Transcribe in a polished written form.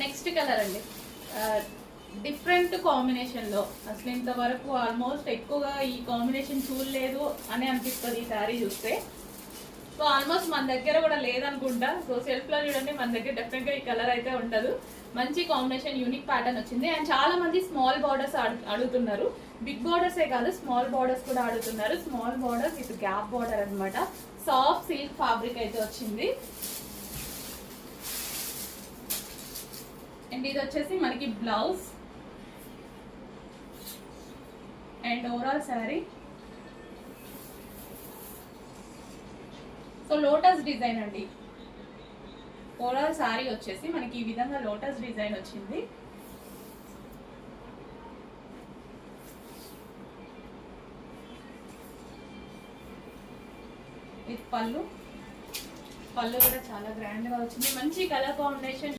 Next colour అండి, different కాంబినేషన్లో. అసలు ఇంతవరకు ఆల్మోస్ట్ ఎక్కువగా ఈ కాంబినేషన్ చూడలేదు అని అనిపిస్తుంది ఈ శారీ చూస్తే. సో ఆల్మోస్ట్ మన దగ్గర కూడా లేదనుకుంటా. సో సెల్ఫ్లో చూడండి, మన దగ్గర డెఫినెట్గా ఈ కలర్ అయితే ఉండదు. మంచి కాంబినేషన్, యూనిక్ ప్యాటర్న్ వచ్చింది. అండ్ చాలా మంది స్మాల్ బార్డర్స్ అడుగుతున్నారు. బిగ్ బార్డర్సే కాదు, స్మాల్ బార్డర్స్ కూడా అడుగుతున్నారు. స్మాల్ బార్డర్స్ ఇది గ్యాప్ బార్డర్ అనమాట. సాఫ్ట్ సిల్క్ ఫ్యాబ్రిక్ అయితే వచ్చింది. అండ్ ఇది వచ్చేసి మనకి blouse and overall sari. So lotus design అండి. ఓవరాల్ శారీ వచ్చేసి మనకి ఈ విధంగా లోటస్ డిజైన్ వచ్చింది. ఇది పళ్ళు కూడా చాలా గ్రాండ్ గా వచ్చింది. మంచి కలర్ కాంబినేషన్.